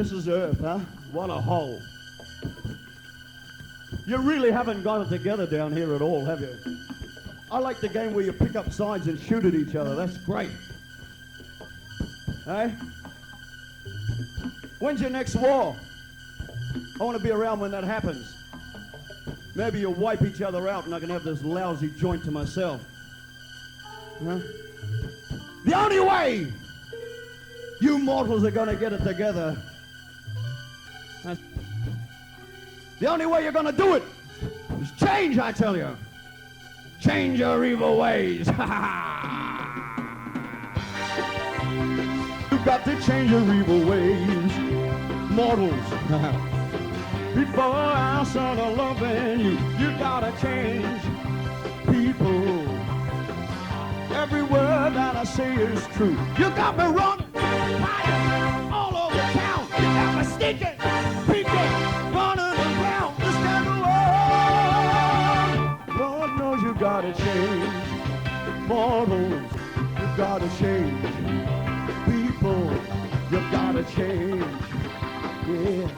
This is Earth, huh? What a hole. You really haven't got it together down here at all, have you? I like the game where you pick up sides and shoot at each other. That's great. Hey? When's your next war? I want to be around when that happens. Maybe you'll wipe each other out and I can have this lousy joint to myself. Huh? The only way you mortals are going to get it together, the only way you're going to do it is change, I tell you. Change your evil ways. You've got to change your evil ways, mortals. Before I start loving you, you gotta change, people. Every word that I say is true. You got me running all over town. You got me sneaking, peeking, running around this kind of world. Lord knows you gotta change, mortals. You gotta change, people. You gotta change, yeah.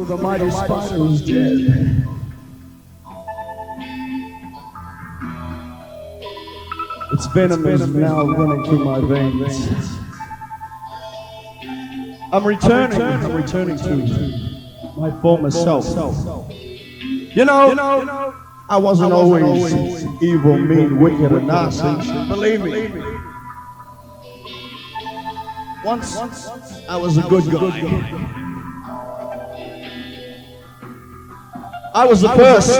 The mighty spider is dead. Its venom is now running through my veins. I'm returning to my former self. You know, I wasn't always evil, mean, wicked, and nasty. Believe me. Once I was a good guy. I was the first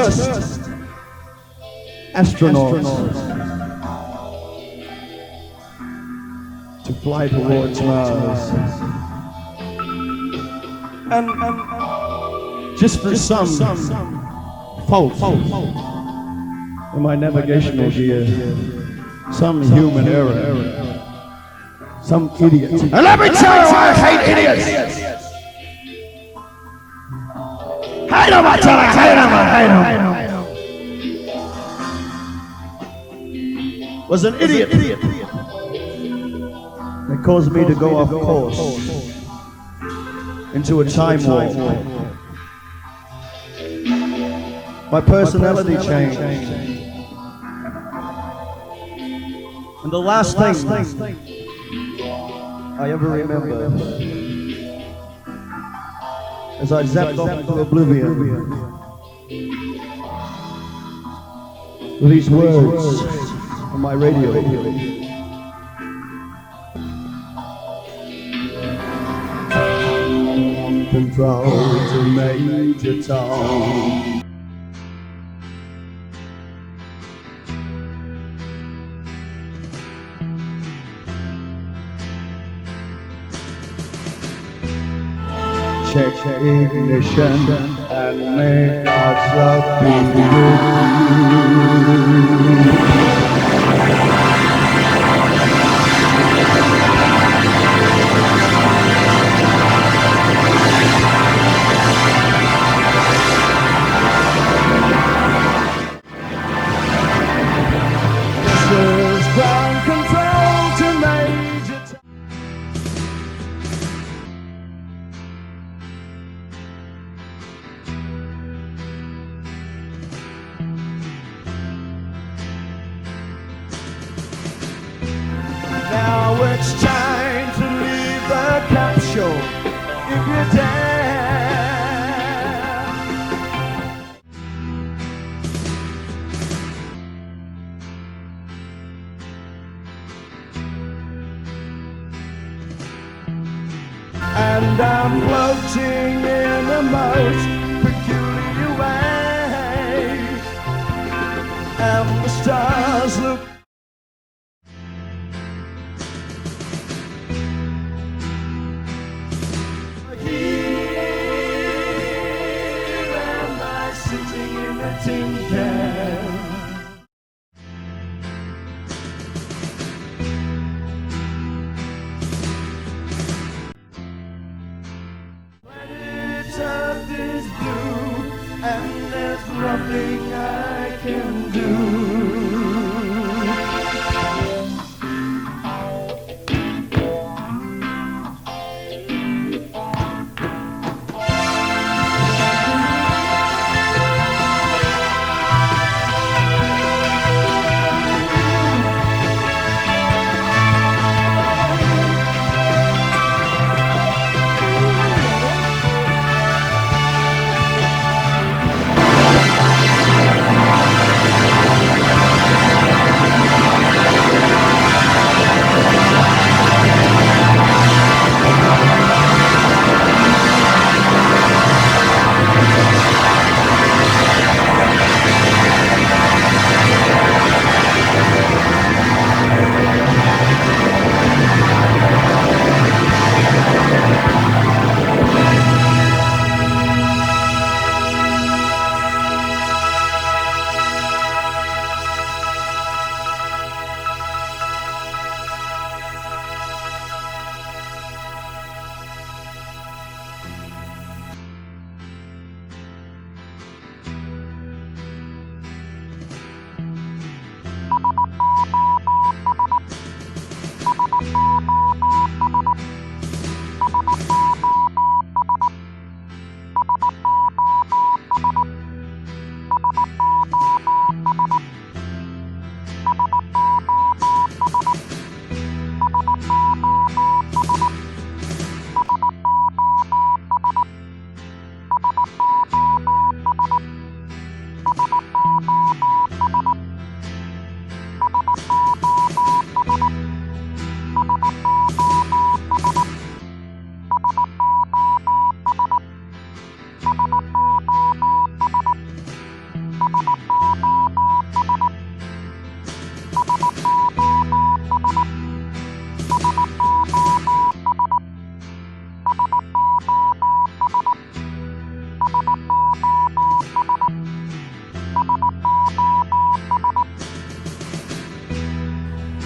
astronaut to fly towards Mars. And just for some fault in my navigational gear, some human error, some idiot. And let me tell you, I hate idiots! Hate him, I tell you, hate him. Was an idiot that caused me to go off course into a time warp. My personality changed. And the last thing I ever remember as I zapped off into oblivion with these words on my radio. Control to Major Tom. check ignition, and may God's love be with you. This is ground control to Major Tom. Now it's time to leave the capsule if you dare. And I'm floating in the most peculiar way, and the stars look here am I sitting in a tin can. Planet Earth is blue, and there's nothing I can do.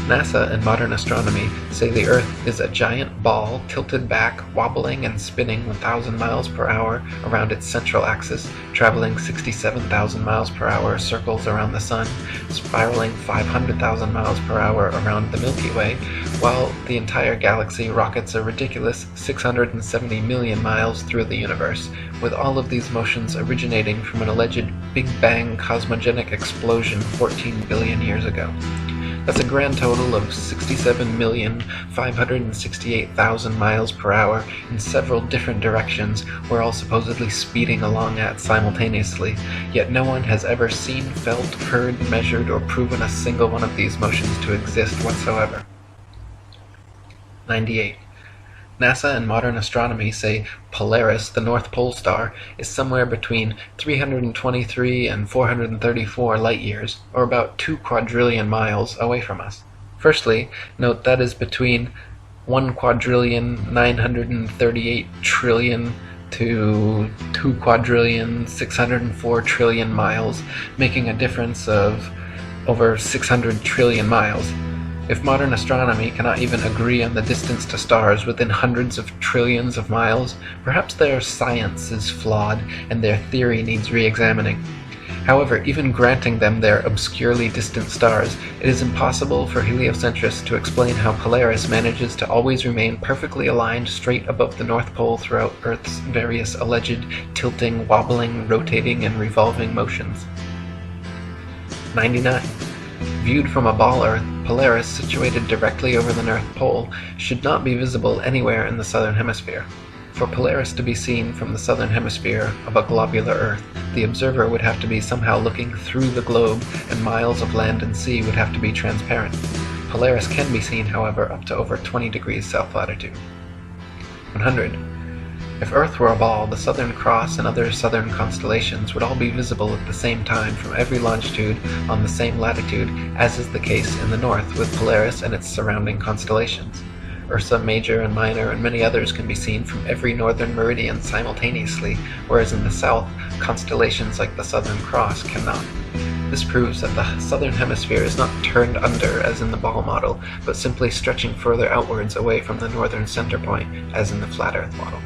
NASA and modern astronomy say the Earth is a giant ball tilted back, wobbling and spinning 1,000 miles per hour around its central axis, traveling 67,000 miles per hour circles around the Sun, spiraling 500,000 miles per hour around the Milky Way, while the entire galaxy rockets a ridiculous 670 million miles through the universe, with all of these motions originating from an alleged Big Bang cosmogenic explosion 14 billion years ago. That's a grand total of 67,568,000 miles per hour in several different directions we're all supposedly speeding along at simultaneously, yet no one has ever seen, felt, heard, measured, or proven a single one of these motions to exist whatsoever. 98. NASA and modern astronomy say Polaris, the North Pole star, is somewhere between 323 and 434 light-years, or about 2 quadrillion miles, away from us. Firstly, note that is between 1,938,000,000,000,000 to 2,604,000,000,000,000 miles, making a difference of over 600 trillion miles. If modern astronomy cannot even agree on the distance to stars within hundreds of trillions of miles, perhaps their science is flawed and their theory needs re-examining. However, even granting them their obscurely distant stars, it is impossible for heliocentrists to explain how Polaris manages to always remain perfectly aligned straight above the North Pole throughout Earth's various alleged tilting, wobbling, rotating, and revolving motions. 99. Viewed from a ball Earth, Polaris, situated directly over the North Pole, should not be visible anywhere in the southern hemisphere. For Polaris to be seen from the southern hemisphere of a globular Earth, the observer would have to be somehow looking through the globe, and miles of land and sea would have to be transparent. Polaris can be seen, however, up to over 20 degrees south latitude. 100. If Earth were a ball, the Southern Cross and other southern constellations would all be visible at the same time from every longitude on the same latitude, as is the case in the north with Polaris and its surrounding constellations. Ursa Major and Minor and many others can be seen from every northern meridian simultaneously, whereas in the south, constellations like the Southern Cross cannot. This proves that the southern hemisphere is not turned under as in the ball model, but simply stretching further outwards away from the northern center point as in the flat Earth model.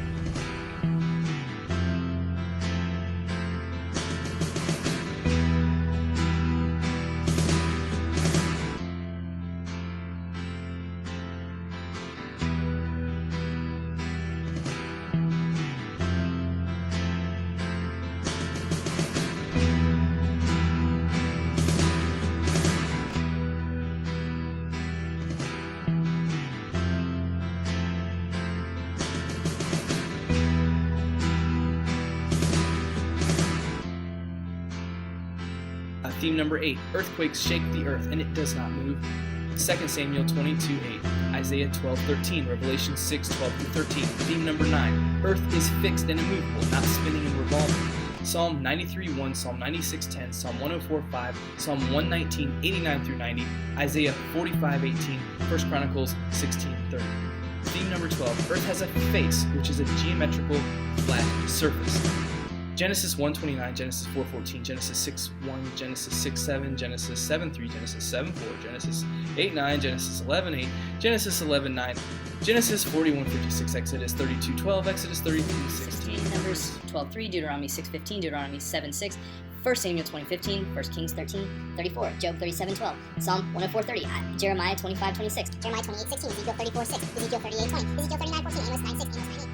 Theme number 8, earthquakes shake the earth and it does not move. 2 Samuel 22:8, Isaiah 12:13, Revelation 6:12-13. Theme number 9, earth is fixed and immovable, not spinning and revolving. Psalm 93:1, Psalm 96:10, Psalm 104:5, Psalm 119, 89-90, Isaiah 45:18, 1 Chronicles 16:30. Theme number 12, earth has a face, which is a geometrical flat surface. Genesis 1:29, Genesis 4:14, Genesis 6:1, Genesis 6:7, Genesis 7:3, Genesis 7:4, Genesis 8:9, Genesis 11:8, Genesis 11:9, Genesis 41:56, Exodus 32:12, Exodus 33:16. Numbers 12:3, Deuteronomy 6:15, Deuteronomy 7:6, 1 Samuel 20:15, 1 Kings 13:34, Job 37:12, Psalm 104:30, Jeremiah 25:26, Jeremiah 28:16, Ezekiel 34:6, Ezekiel 38:20, Ezekiel 39:14, Amos 9:6, Amos 9:8.